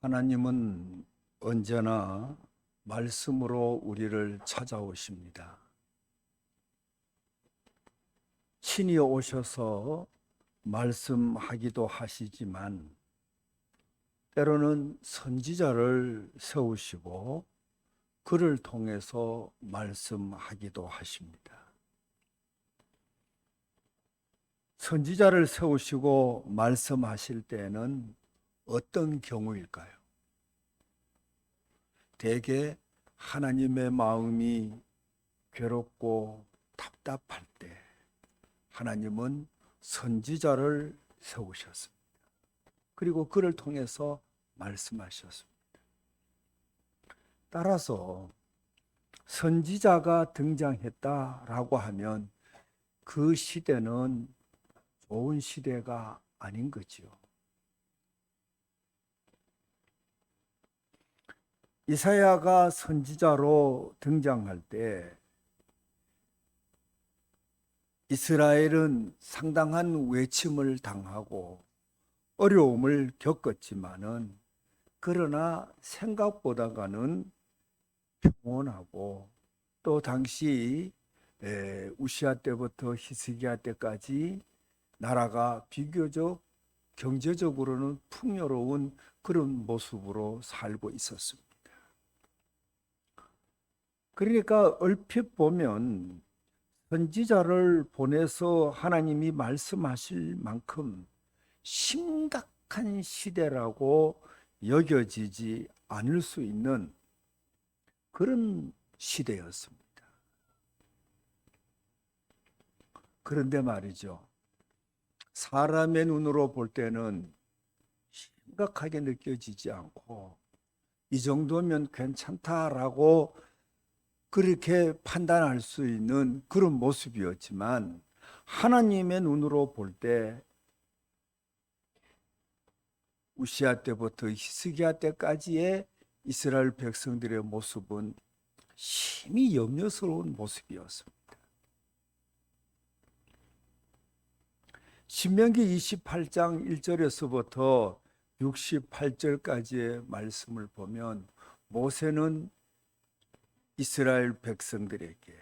하나님은 언제나 말씀으로 우리를 찾아오십니다. 친히 오셔서 말씀하기도 하시지만 때로는 선지자를 세우시고 그를 통해서 말씀하기도 하십니다. 선지자를 세우시고 말씀하실 때는 어떤 경우일까요? 대개 하나님의 마음이 괴롭고 답답할 때 하나님은 선지자를 세우셨습니다. 그리고 그를 통해서 말씀하셨습니다. 따라서 선지자가 등장했다라고 하면 그 시대는 좋은 시대가 아닌 거지요. 이사야가 선지자로 등장할 때 이스라엘은 상당한 외침을 당하고 어려움을 겪었지만은 그러나 생각보다는 평온하고 또 당시 우시아 때부터 히스기야 때까지 나라가 비교적 경제적으로는 풍요로운 그런 모습으로 살고 있었습니다. 그러니까 얼핏 보면 선지자를 보내서 하나님이 말씀하실 만큼 심각한 시대라고 여겨지지 않을 수 있는 그런 시대였습니다. 그런데 말이죠. 사람의 눈으로 볼 때는 심각하게 느껴지지 않고 이 정도면 괜찮다라고 그렇게 판단할 수 있는 그런 모습이었지만 하나님의 눈으로 볼 때 우시아 때부터 히스기야 때까지의 이스라엘 백성들의 모습은 심히 염려스러운 모습이었습니다. 신명기 28장 1절에서부터 68절까지의 말씀을 보면 모세는 이스라엘 백성들에게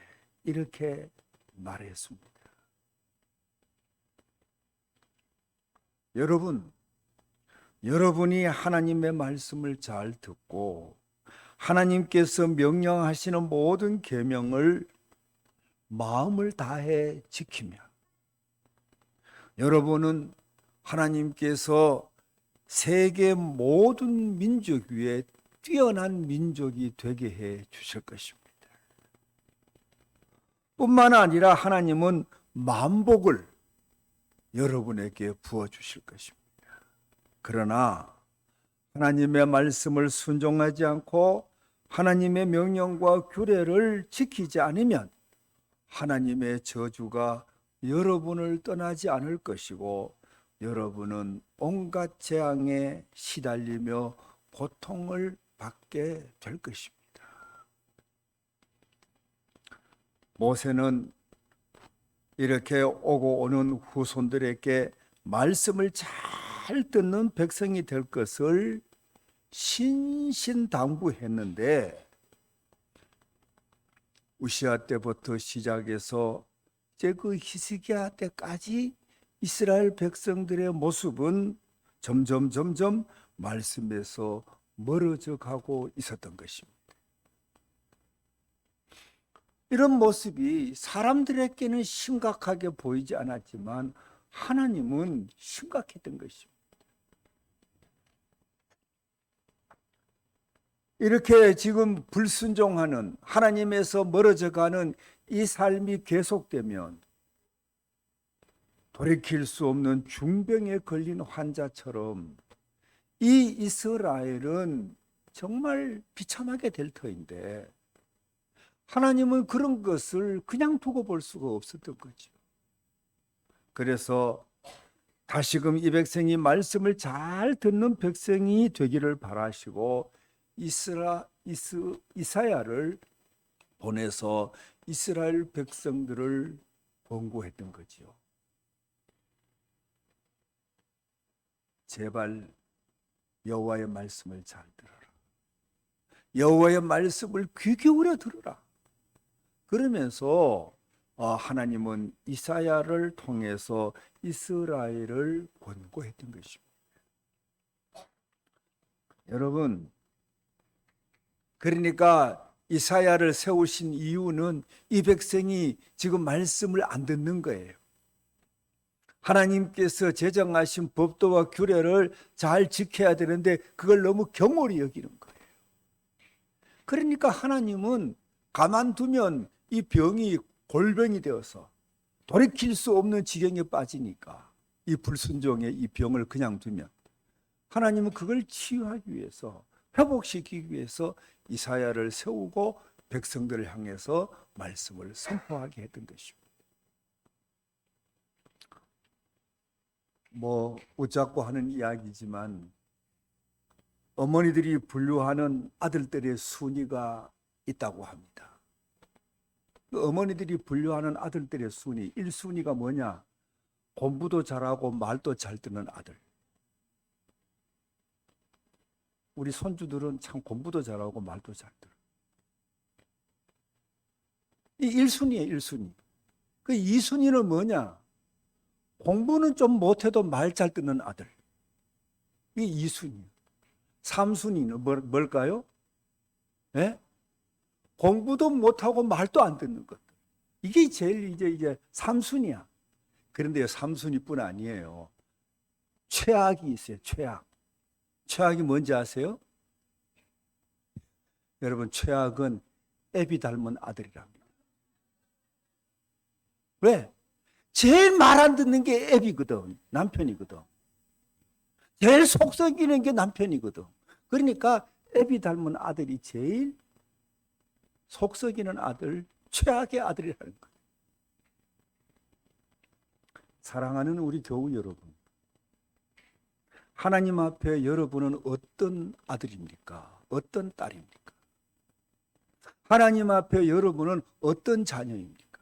이렇게 말했습니다. 여러분이 하나님의 말씀을 잘 듣고 하나님께서 명령하시는 모든 계명을 마음을 다해 지키면 여러분은 하나님께서 세계 모든 민족 위에 뛰어난 민족이 되게 해 주실 것입니다. 뿐만 아니라 하나님은 만복을 여러분에게 부어 주실 것입니다. 그러나 하나님의 말씀을 순종하지 않고 하나님의 명령과 규례를 지키지 않으면 하나님의 저주가 여러분을 떠나지 않을 것이고 여러분은 온갖 재앙에 시달리며 고통을 받게 될 것입니다. 모세는 이렇게 오고 오는 후손들에게 말씀을 잘 듣는 백성이 될 것을 신신당부했는데 우시아 때부터 시작해서 이제 그 히스기야 때까지 이스라엘 백성들의 모습은 점점 말씀에서 멀어져 가고 있었던 것입니다. 이런 모습이 사람들에게는 심각하게 보이지 않았지만 하나님은 심각했던 것입니다. 이렇게 지금 불순종하는 하나님에서 멀어져 가는 이 삶이 계속되면 돌이킬 수 없는 중병에 걸린 환자처럼 이 이스라엘은 정말 비참하게 될 터인데 하나님은 그런 것을 그냥 두고 볼 수가 없었던 거죠. 그래서 다시금 이 백성이 말씀을 잘 듣는 백성이 되기를 바라시고 이사야를 보내서 이스라엘 백성들을 권고했던 거지요. 제발 여호와의 말씀을 잘 들어라. 여호와의 말씀을 귀 기울여 들으라. 그러면서 하나님은 이사야를 통해서 이스라엘을 권고했던 것입니다. 여러분, 그러니까 이사야를 세우신 이유는 이 백성이 지금 말씀을 안 듣는 거예요. 하나님께서 제정하신 법도와 규례를 잘 지켜야 되는데 그걸 너무 경홀히 여기는 거예요. 그러니까 하나님은 가만두면 이 병이 골병이 되어서 돌이킬 수 없는 지경에 빠지니까, 이 불순종의 이 병을 그냥 두면 하나님은 그걸 치유하기 위해서, 회복시키기 위해서 이사야를 세우고 백성들을 향해서 말씀을 선포하게 했던 것입니다. 웃자고 하는 이야기지만 어머니들이 분류하는 아들들의 순위가 있다고 합니다. 어머니들이 분류하는 아들들의 순위, 1순위가 뭐냐? 공부도 잘하고 말도 잘 듣는 아들. 우리 손주들은 참 공부도 잘하고 말도 잘 들어. 이 1순위예요, 1순위. 그 2순위는 뭐냐? 공부는 좀 못해도 말 잘 듣는 아들. 이게 2순위. 3순위는 뭘까요? 네? 공부도 못하고 말도 안 듣는 것. 이게 제일 이제 3순위야. 그런데 3순위뿐 아니에요. 최악이 있어요, 최악. 최악이 뭔지 아세요? 여러분, 최악은 애비 닮은 아들이랍니다. 왜? 제일 말 안 듣는 게 애비거든, 남편이거든. 제일 속 썩이는 게 남편이거든. 그러니까 애비 닮은 아들이 제일 속 썩이는 아들, 최악의 아들이라는 거예요. 사랑하는 우리 교우 여러분, 하나님 앞에 여러분은 어떤 아들입니까? 어떤 딸입니까? 하나님 앞에 여러분은 어떤 자녀입니까?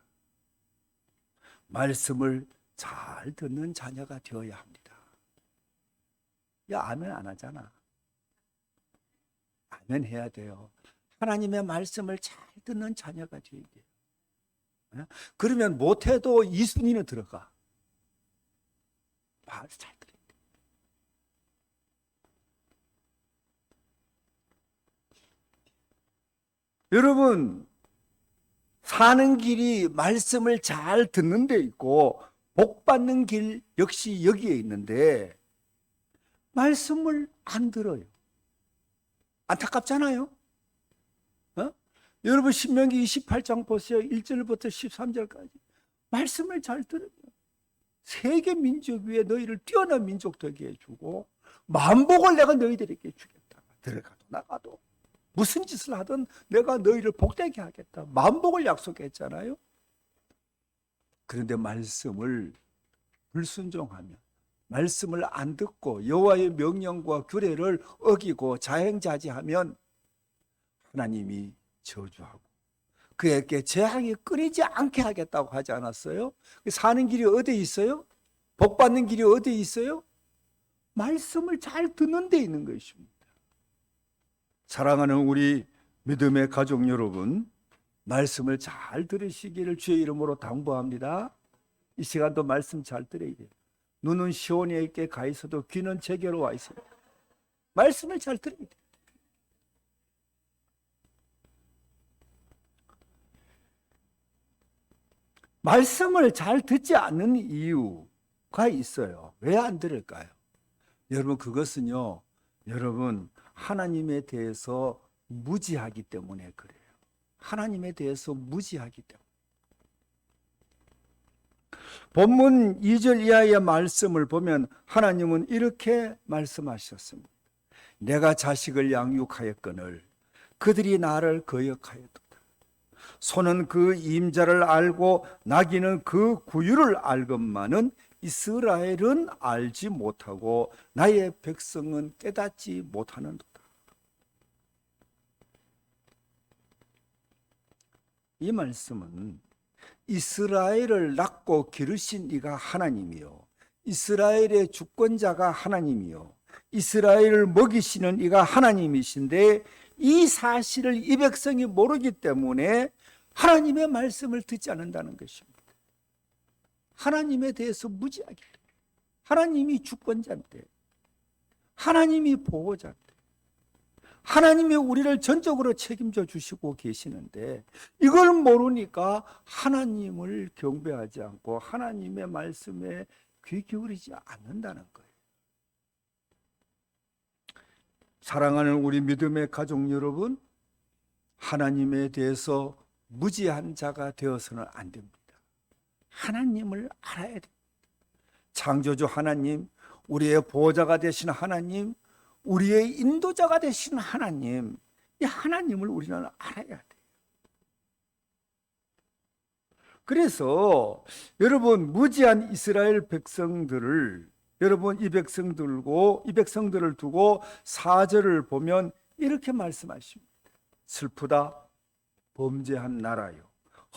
말씀을 잘 듣는 자녀가 되어야 합니다. 야, 아멘 안 하잖아. 아멘 해야 돼요. 하나님의 말씀을 잘 듣는 자녀가 되어야 돼요. 그러면 못해도 2순위는 들어가. 말 잘 들어야 돼. 여러분, 사는 길이 말씀을 잘 듣는 데 있고 복 받는 길 역시 여기에 있는데 말씀을 안 들어요. 안타깝잖아요. 여러분, 신명기 28장 보세요. 1절부터 13절까지 말씀을 잘 들으면 세계 민족 위에 너희를 뛰어난 민족 되게 해주고 만복을 내가 너희들에게 주겠다. 들어가도 나가도 무슨 짓을 하든 내가 너희를 복되게 하겠다. 만복을 약속했잖아요. 그런데 말씀을 불순종하면, 말씀을 안 듣고 여호와의 명령과 규례를 어기고 자행자지하면 하나님이 저주하고 그에게 재앙이 끊이지 않게 하겠다고 하지 않았어요? 사는 길이 어디에 있어요? 복 받는 길이 어디에 있어요? 말씀을 잘 듣는 데 있는 것입니다. 사랑하는 우리 믿음의 가족 여러분, 말씀을 잘 들으시기를 주의 이름으로 당부합니다. 이 시간도 말씀 잘 들어야 돼요. 눈은 시온에게 가 있어도 귀는 제게로 와 있어요. 말씀을 잘 들어야 돼요. 말씀을 잘 듣지 않는 이유가 있어요. 왜 안 들을까요? 여러분, 그것은요, 여러분, 하나님에 대해서 무지하기 때문에 그래요. 하나님에 대해서 무지하기 때문에. 본문 2절 이하의 말씀을 보면 하나님은 이렇게 말씀하셨습니다. 내가 자식을 양육하였거늘 그들이 나를 거역하였도다. 소는 그 임자를 알고 나귀는 그 구유를 알건만은 이스라엘은 알지 못하고 나의 백성은 깨닫지 못하는도다. 이 말씀은 이스라엘을 낳고 기르신 이가 하나님이요, 이스라엘의 주권자가 하나님이요, 이스라엘을 먹이시는 이가 하나님이신데 이 사실을 이 백성이 모르기 때문에 하나님의 말씀을 듣지 않는다는 것입니다. 하나님에 대해서 무지하기 때문에. 하나님이 주권자인데, 하나님이 보호자인데, 하나님이 우리를 전적으로 책임져 주시고 계시는데 이걸 모르니까 하나님을 경배하지 않고 하나님의 말씀에 귀 기울이지 않는다는 거예요. 사랑하는 우리 믿음의 가족 여러분, 하나님에 대해서 무지한 자가 되어서는 안 됩니다. 하나님을 알아야 됩니다. 창조주 하나님, 우리의 보호자가 되신 하나님, 우리의 인도자가 되신 하나님, 이 하나님을 우리는 알아야 돼요. 그래서 여러분, 무지한 이스라엘 백성들을, 여러분 이 백성들을 두고 4절을 보면 이렇게 말씀하십니다. 슬프다, 범죄한 나라요,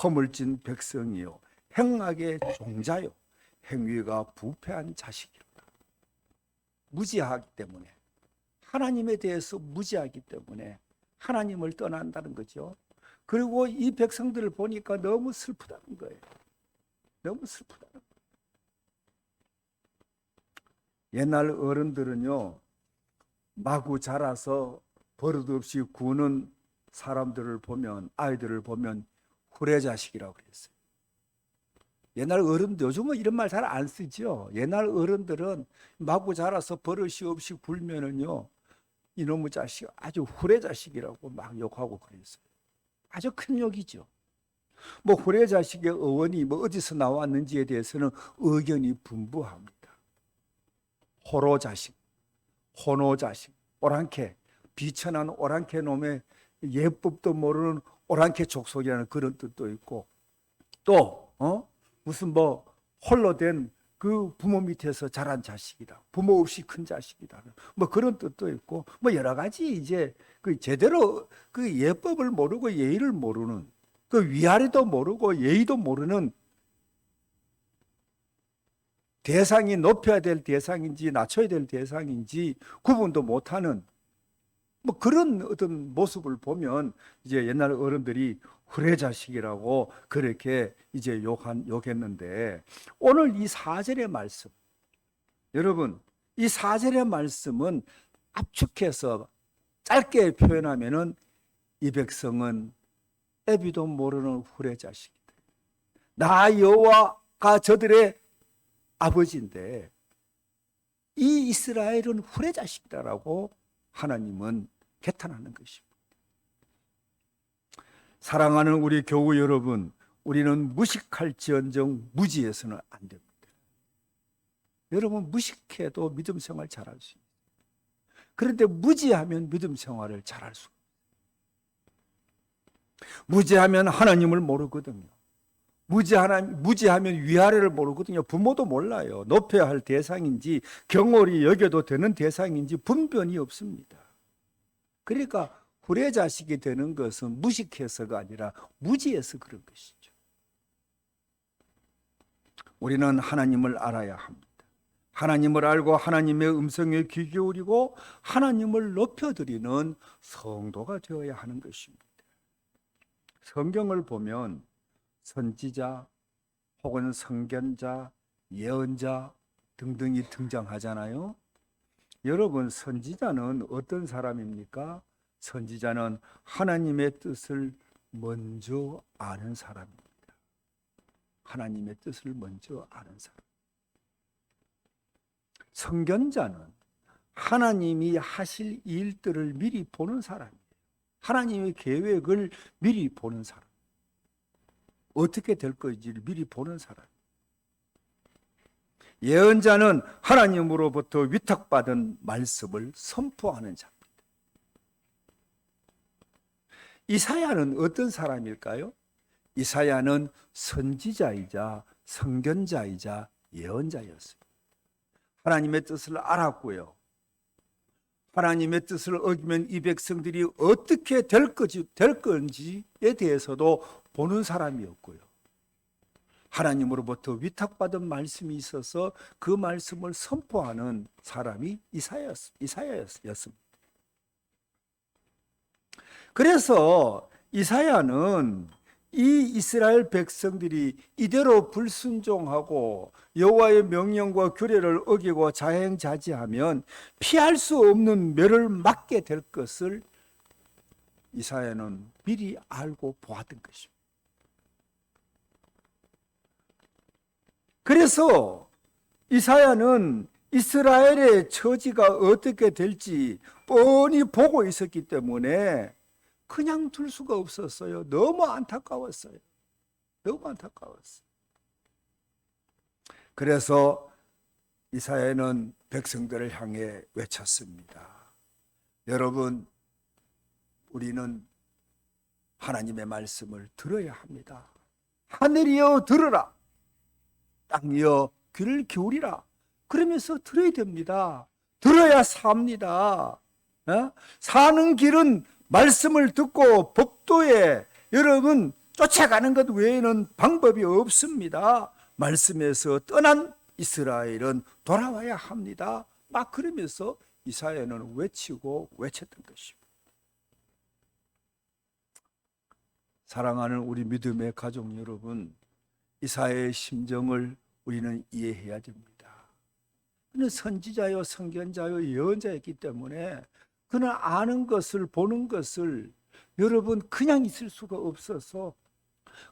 허물진 백성이요, 행악의 종자요, 행위가 부패한 자식이로다. 무지하기 때문에, 하나님에 대해서 무지하기 때문에 하나님을 떠난다는 거죠. 그리고 이 백성들을 보니까 너무 슬프다는 거예요. 너무 슬프다는 거예요. 옛날 어른들은요, 마구 자라서 버릇없이 구는 사람들을 보면, 아이들을 보면 후레자식이라고 그랬어요. 옛날 어른들, 요즘은 이런 말 잘 안 쓰죠. 옛날 어른들은 마구 자라서 버릇이 없이 굴면은요, 이놈의 자식, 아주 후레자식이라고 막 욕하고 그랬어요. 아주 큰 욕이죠. 뭐 후레자식의 어원이 뭐 어디서 나왔는지에 대해서는 의견이 분분합니다. 호로자식, 호노자식, 오랑캐, 비천한 오랑캐 놈의 예법도 모르는 오랑캐 족속이라는 그런 뜻도 있고, 또 무슨 뭐 홀로 된 그 부모 밑에서 자란 자식이다, 부모 없이 큰 자식이다, 뭐 그런 뜻도 있고, 뭐 여러 가지 이제 그 제대로 그 예법을 모르고 예의를 모르는, 그 위아래도 모르고 예의도 모르는, 대상이 높여야 될 대상인지 낮춰야 될 대상인지 구분도 못하는 뭐 그런 어떤 모습을 보면 이제 옛날 어른들이 후레자식이라고 그렇게 이제 욕했는데, 오늘 이 4절의 말씀, 여러분 이 4절의 말씀은 압축해서 짧게 표현하면은 이 백성은 애비도 모르는 후레자식이다. 나 여호와가 저들의 아버지인데 이 이스라엘은 후레자식이다라고 하나님은 개탄하는 것입니다. 사랑하는 우리 교우 여러분, 우리는 무식할지언정 무지해서는 안 됩니다. 여러분 무식해도 믿음 생활 잘할 수 있어요. 그런데 무지하면 믿음 생활을 잘할 수 없어요. 무지하면 하나님을 모르거든요. 무지하면 위아래를 모르거든요. 부모도 몰라요. 높여야 할 대상인지 경홀히 여겨도 되는 대상인지 분별이 없습니다. 그러니까 후레자식이 되는 것은 무식해서가 아니라 무지해서 그런 것이죠. 우리는 하나님을 알아야 합니다. 하나님을 알고 하나님의 음성에 귀 기울이고 하나님을 높여드리는 성도가 되어야 하는 것입니다. 성경을 보면 선지자 혹은 선견자, 예언자 등등이 등장하잖아요. 여러분, 선지자는 어떤 사람입니까? 선지자는 하나님의 뜻을 먼저 아는 사람입니다. 하나님의 뜻을 먼저 아는 사람. 선견자는 하나님이 하실 일들을 미리 보는 사람이에요. 하나님의 계획을 미리 보는 사람. 어떻게 될 것인지를 미리 보는 사람. 예언자는 하나님으로부터 위탁받은 말씀을 선포하는 자입니다. 이사야는 어떤 사람일까요? 이사야는 선지자이자 선견자이자 예언자였습니다. 하나님의 뜻을 알았고요. 하나님의 뜻을 어기면 이 백성들이 어떻게 될 건지에 대해서도 보는 사람이었고요. 하나님으로부터 위탁받은 말씀이 있어서 그 말씀을 선포하는 사람이 이사야였습니다. 그래서 이사야는 이 이스라엘 백성들이 이대로 불순종하고 여호와의 명령과 규례를 어기고 자행자지하면 피할 수 없는 멸을 맞게 될 것을 이사야는 미리 알고 보았던 것입니다. 그래서 이사야는 이스라엘의 처지가 어떻게 될지 뻔히 보고 있었기 때문에 그냥 둘 수가 없었어요. 너무 안타까웠어요. 너무 안타까웠어요. 그래서 이사야는 백성들을 향해 외쳤습니다. 여러분, 우리는 하나님의 말씀을 들어야 합니다. 하늘이여 들으라, 땅이여 귀를 기울이라. 그러면서 들어야 됩니다. 들어야 삽니다. 사는 길은 말씀을 듣고 법도에 여러분 쫓아가는 것 외에는 방법이 없습니다. 말씀에서 떠난 이스라엘은 돌아와야 합니다. 막 그러면서 이사야는 외쳤던 것입니다. 사랑하는 우리 믿음의 가족 여러분, 이사야의 심정을 우리는 이해해야 됩니다. 그는 선지자요, 선견자요, 예언자였기 때문에 그는 아는 것을, 보는 것을 여러분 그냥 있을 수가 없어서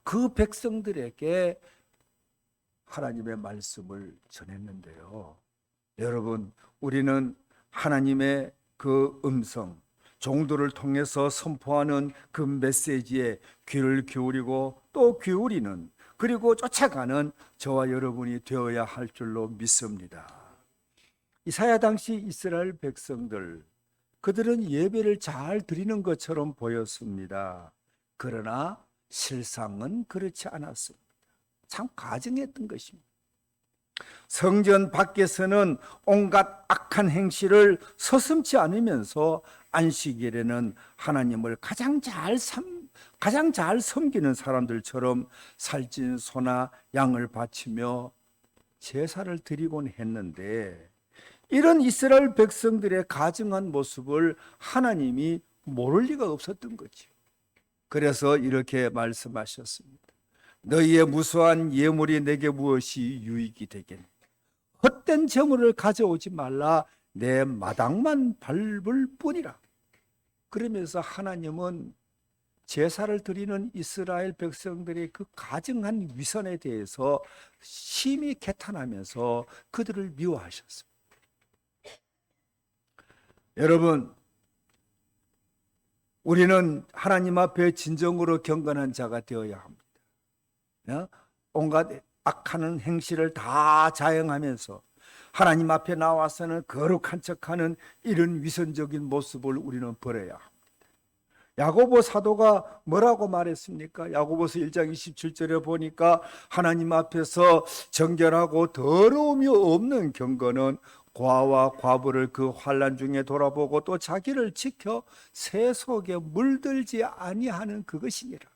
그 백성들에게 하나님의 말씀을 전했는데요. 여러분, 우리는 하나님의 그 음성, 종도를 통해서 선포하는 그 메시지에 귀를 기울이고 또 기울이는, 그리고 쫓아가는 저와 여러분이 되어야 할 줄로 믿습니다. 이사야 당시 이스라엘 백성들, 그들은 예배를 잘 드리는 것처럼 보였습니다. 그러나 실상은 그렇지 않았습니다. 참 가증했던 것입니다. 성전 밖에서는 온갖 악한 행실을 서슴지 않으면서 안식일에는 하나님을 가장 잘 섬기는 사람들처럼 살찐 소나 양을 바치며 제사를 드리곤 했는데, 이런 이스라엘 백성들의 가증한 모습을 하나님이 모를 리가 없었던 거죠. 그래서 이렇게 말씀하셨습니다. 너희의 무수한 예물이 내게 무엇이 유익이 되겠느냐. 헛된 재물을 가져오지 말라. 내 마당만 밟을 뿐이라. 그러면서 하나님은 제사를 드리는 이스라엘 백성들의 그 가증한 위선에 대해서 심히 개탄하면서 그들을 미워하셨습니다. 여러분, 우리는 하나님 앞에 진정으로 경건한 자가 되어야 합니다. 온갖 악하는 행실을 다 자행하면서 하나님 앞에 나와서는 거룩한 척하는 이런 위선적인 모습을 우리는 버려야 합니다. 야고보 사도가 뭐라고 말했습니까? 야고보서 1장 27절에 보니까 하나님 앞에서 정결하고 더러움이 없는 경건은 과와 과부를 그 환난 중에 돌아보고 또 자기를 지켜 새 속에 물들지 아니하는 그것이니라.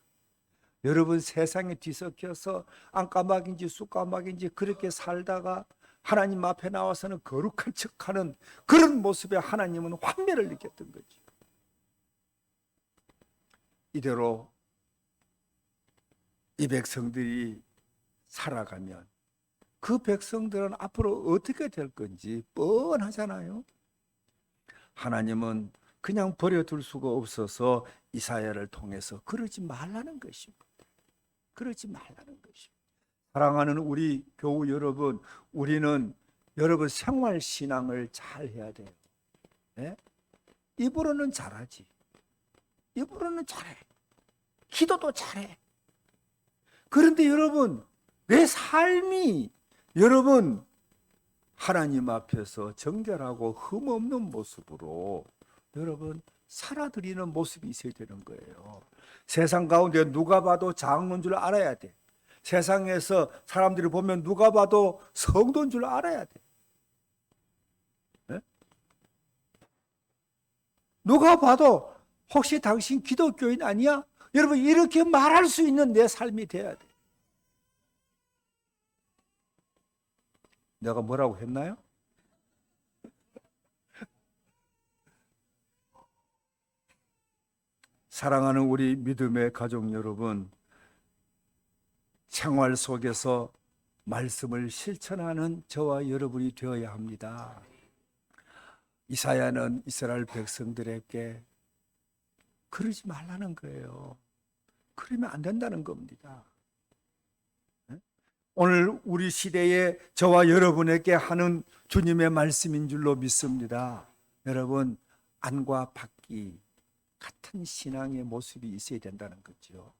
여러분, 세상에 뒤섞여서 안까마귀인지 쑥까마귀인지 그렇게 살다가 하나님 앞에 나와서는 거룩한 척하는 그런 모습에 하나님은 환멸을 느꼈던 거지. 이대로 이 백성들이 살아가면 그 백성들은 앞으로 어떻게 될 건지 뻔하잖아요. 하나님은 그냥 버려둘 수가 없어서 이사야를 통해서 그러지 말라는 것입니다. 그러지 말라는 것입니다. 사랑하는 우리 교우 여러분, 우리는 여러분 생활신앙을 잘 해야 돼요. 네? 입으로는 잘하지. 입으로는 잘해. 기도도 잘해. 그런데 여러분, 내 삶이 여러분 하나님 앞에서 정결하고 흠없는 모습으로 여러분 살아드리는 모습이 있어야 되는 거예요. 세상 가운데 누가 봐도 장로인 줄 알아야 돼. 세상에서 사람들이 보면 누가 봐도 성도인 줄 알아야 돼. 네? 누가 봐도 혹시 당신 기독교인 아니야? 여러분, 이렇게 말할 수 있는 내 삶이 돼야 돼. 내가 뭐라고 했나요? 사랑하는 우리 믿음의 가족 여러분, 생활 속에서 말씀을 실천하는 저와 여러분이 되어야 합니다. 이사야는 이스라엘 백성들에게 그러지 말라는 거예요. 그러면 안 된다는 겁니다. 오늘 우리 시대에 저와 여러분에게 하는 주님의 말씀인 줄로 믿습니다. 여러분, 안과 밖이 같은 신앙의 모습이 있어야 된다는 거죠.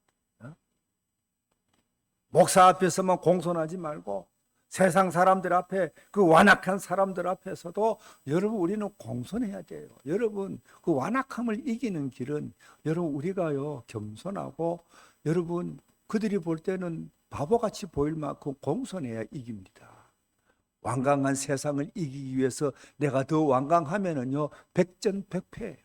목사 앞에서만 공손하지 말고 세상 사람들 앞에, 그 완악한 사람들 앞에서도 여러분 우리는 공손해야 돼요. 여러분, 그 완악함을 이기는 길은 여러분 우리가요 겸손하고, 여러분 그들이 볼 때는 바보같이 보일 만큼 공손해야 이깁니다. 완강한 세상을 이기기 위해서 내가 더 완강하면은요 백전백패예요.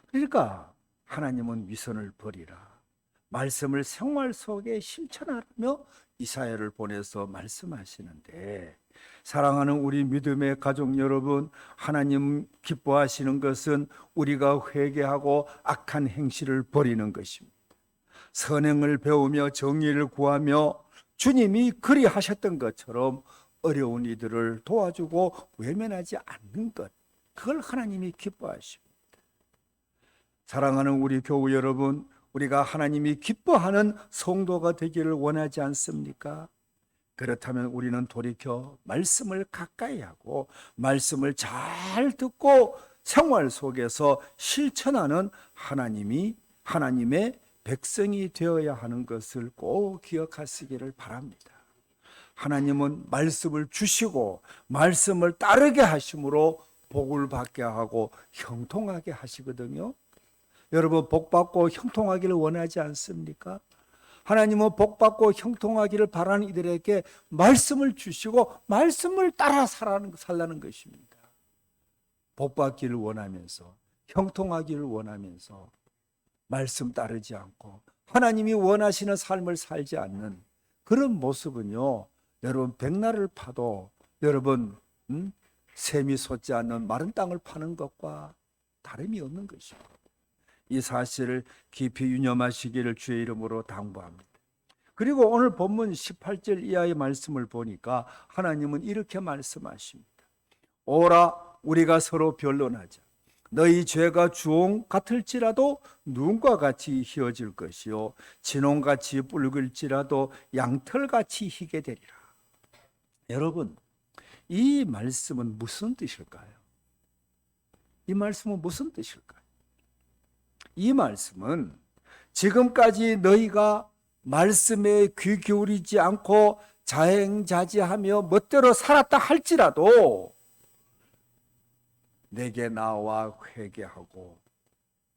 그러니까 하나님은 위선을 버리라, 말씀을 생활 속에 실천하라며 이사야를 보내서 말씀하시는데, 사랑하는 우리 믿음의 가족 여러분, 하나님 기뻐하시는 것은 우리가 회개하고 악한 행실을 버리는 것입니다. 선행을 배우며 정의를 구하며 주님이 그리하셨던 것처럼 어려운 이들을 도와주고 외면하지 않는 것, 그걸 하나님이 기뻐하십니다. 사랑하는 우리 교우 여러분, 우리가 하나님이 기뻐하는 성도가 되기를 원하지 않습니까? 그렇다면 우리는 돌이켜 말씀을 가까이 하고 말씀을 잘 듣고 생활 속에서 실천하는 하나님의 백성이 되어야 하는 것을 꼭 기억하시기를 바랍니다. 하나님은 말씀을 주시고 말씀을 따르게 하심으로 복을 받게 하고 형통하게 하시거든요. 여러분, 복받고 형통하기를 원하지 않습니까? 하나님은 복받고 형통하기를 바라는 이들에게 말씀을 주시고 말씀을 따라 살라는 것입니다. 복받기를 원하면서, 형통하기를 원하면서 말씀 따르지 않고 하나님이 원하시는 삶을 살지 않는 그런 모습은요, 여러분 백날을 파도 여러분 샘이 솟지 않는 마른 땅을 파는 것과 다름이 없는 것입니다. 이 사실을 깊이 유념하시기를 주의 이름으로 당부합니다. 그리고 오늘 본문 18절 이하의 말씀을 보니까 하나님은 이렇게 말씀하십니다. 오라, 우리가 서로 변론하자. 너희 죄가 주홍 같을지라도 눈과 같이 희어질 것이요 진홍같이 붉을지라도 양털같이 희게 되리라. 여러분, 이 말씀은 무슨 뜻일까요? 이 말씀은 무슨 뜻일까요? 이 말씀은 지금까지 너희가 말씀에 귀 기울이지 않고 자행자지하며 멋대로 살았다 할지라도 내게 나와 회개하고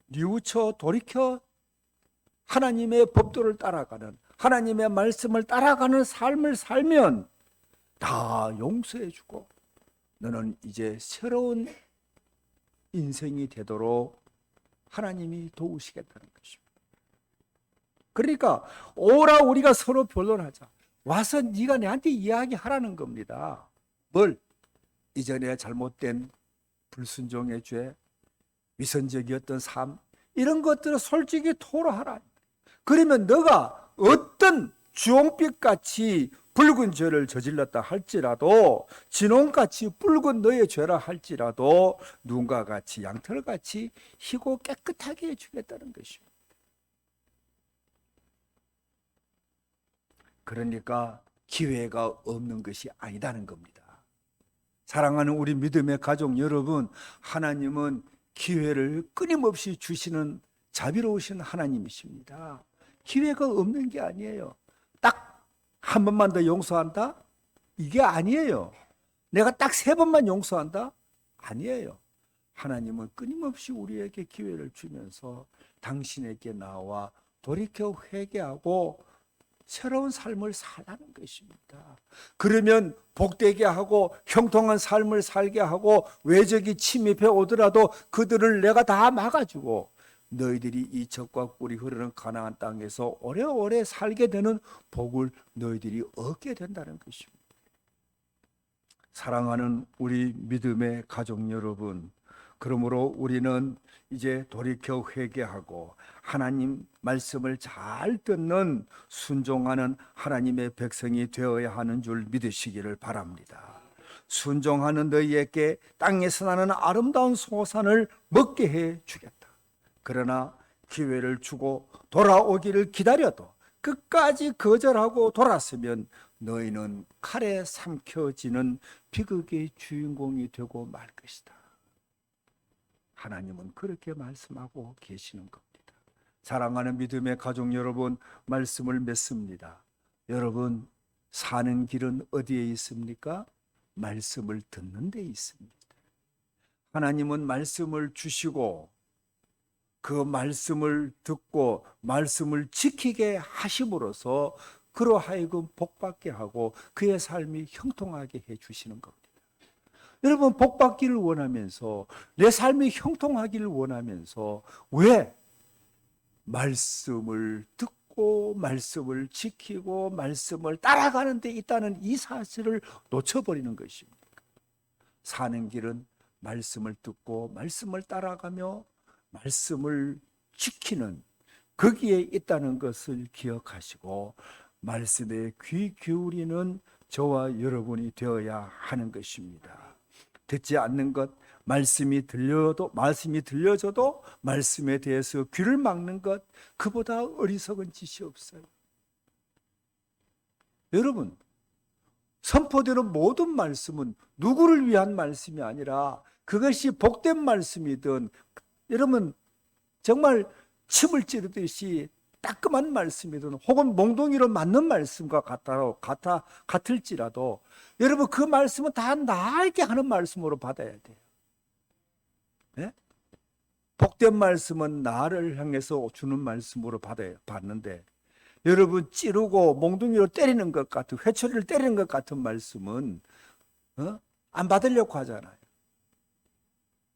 뉘우쳐 돌이켜 하나님의 법도를 따라가는, 하나님의 말씀을 따라가는 삶을 살면 다 용서해주고 너는 이제 새로운 인생이 되도록 하나님이 도우시겠다는 것입니다. 그러니까 오라, 우리가 서로 변론하자. 와서 네가 내한테 이야기하라는 겁니다. 뭘? 이전에 잘못된 불순종의 죄, 위선적이었던 삶, 이런 것들을 솔직히 토로하라. 그러면 너가 어떤 주홍빛같이 붉은 죄를 저질렀다 할지라도, 진홍같이 붉은 너의 죄라 할지라도 눈과 같이 양털같이 희고 깨끗하게 해주겠다는 것입니다. 그러니까 기회가 없는 것이 아니다는 겁니다. 사랑하는 우리 믿음의 가족 여러분, 하나님은 기회를 끊임없이 주시는 자비로우신 하나님이십니다. 기회가 없는 게 아니에요. 딱 한 번만 더 용서한다? 이게 아니에요. 내가 딱 3번만 용서한다? 아니에요. 하나님은 끊임없이 우리에게 기회를 주면서 당신에게 나와 돌이켜 회개하고 새로운 삶을 살라는 것입니다. 그러면 복되게 하고 형통한 삶을 살게 하고 외적이 침입해 오더라도 그들을 내가 다 막아주고 너희들이 이 젖과 꿀이 흐르는 가나안 땅에서 오래오래 살게 되는 복을 너희들이 얻게 된다는 것입니다. 사랑하는 우리 믿음의 가족 여러분, 그러므로 우리는 이제 돌이켜 회개하고 하나님 말씀을 잘 듣는 순종하는 하나님의 백성이 되어야 하는 줄 믿으시기를 바랍니다. 순종하는 너희에게 땅에서 나는 아름다운 소산을 먹게 해 주겠다. 그러나 기회를 주고 돌아오기를 기다려도 끝까지 거절하고 돌았으면 너희는 칼에 삼켜지는 비극의 주인공이 되고 말 것이다. 하나님은 그렇게 말씀하고 계시는 겁니다. 사랑하는 믿음의 가족 여러분, 말씀을 맺습니다. 여러분, 사는 길은 어디에 있습니까? 말씀을 듣는 데 있습니다. 하나님은 말씀을 주시고 그 말씀을 듣고 말씀을 지키게 하심으로써 그로 하여금 복받게 하고 그의 삶이 형통하게 해 주시는 겁니다. 여러분, 복받기를 원하면서 내 삶이 형통하기를 원하면서 왜 말씀을 듣고 말씀을 지키고 말씀을 따라가는 데 있다는 이 사실을 놓쳐버리는 것입니까? 사는 길은 말씀을 듣고 말씀을 따라가며 말씀을 지키는 거기에 있다는 것을 기억하시고 말씀에 귀 기울이는 저와 여러분이 되어야 하는 것입니다. 듣지 않는 것, 말씀이 들려져도 말씀에 대해서 귀를 막는 것, 그보다 어리석은 짓이 없어요. 여러분, 선포되는 모든 말씀은 누구를 위한 말씀이 아니라 그것이 복된 말씀이든 여러분 정말 침을 찌르듯이 따끔한 말씀이든 혹은 몽둥이로 맞는 말씀과 같을지라도 여러분 그 말씀은 다 나에게 하는 말씀으로 받아야 돼요. 네? 복된 말씀은 나를 향해서 주는 말씀으로 받는데 여러분 찌르고 몽둥이로 때리는 것 같은 회초리를 때리는 것 같은 말씀은 안 받으려고 하잖아요.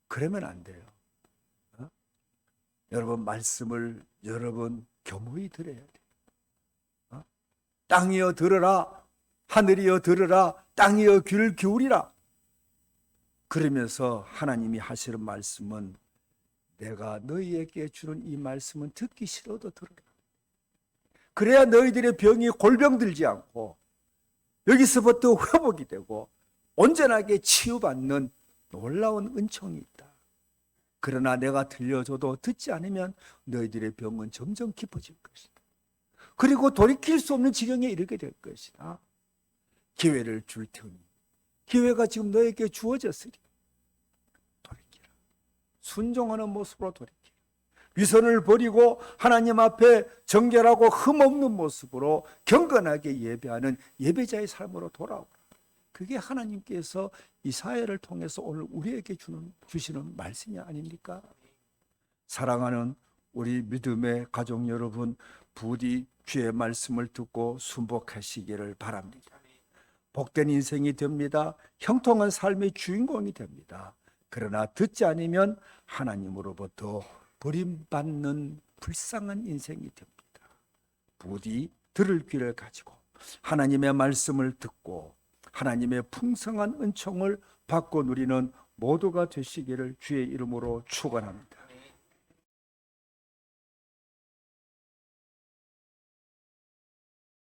그러면 안 돼요. 여러분 말씀을 여러분 겸허히 들어야 돼요. 땅이여 들으라, 하늘이여 들으라, 땅이여 귀를 기울이라. 그러면서 하나님이 하시는 말씀은 내가 너희에게 주는 이 말씀은 듣기 싫어도 들으라. 그래야 너희들의 병이 골병 들지 않고 여기서부터 회복이 되고 온전하게 치유받는 놀라운 은총이 있다. 그러나 내가 들려줘도 듣지 않으면 너희들의 병은 점점 깊어질 것이다. 그리고 돌이킬 수 없는 지경에 이르게 될 것이다. 기회를 줄 테니 기회가 지금 너에게 주어졌으니 돌이키라. 순종하는 모습으로 돌이키라. 위선을 버리고 하나님 앞에 정결하고 흠없는 모습으로 경건하게 예배하는 예배자의 삶으로 돌아오라. 그게 하나님께서 이사야를 통해서 오늘 우리에게 주시는 말씀이 아닙니까? 사랑하는 우리 믿음의 가족 여러분, 부디 주의 말씀을 듣고 순복하시기를 바랍니다. 복된 인생이 됩니다. 형통한 삶의 주인공이 됩니다. 그러나 듣지 않으면 하나님으로부터 버림받는 불쌍한 인생이 됩니다. 부디 들을 귀를 가지고 하나님의 말씀을 듣고 하나님의 풍성한 은총을 받고 누리는 모두가 되시기를 주의 이름으로 축원합니다.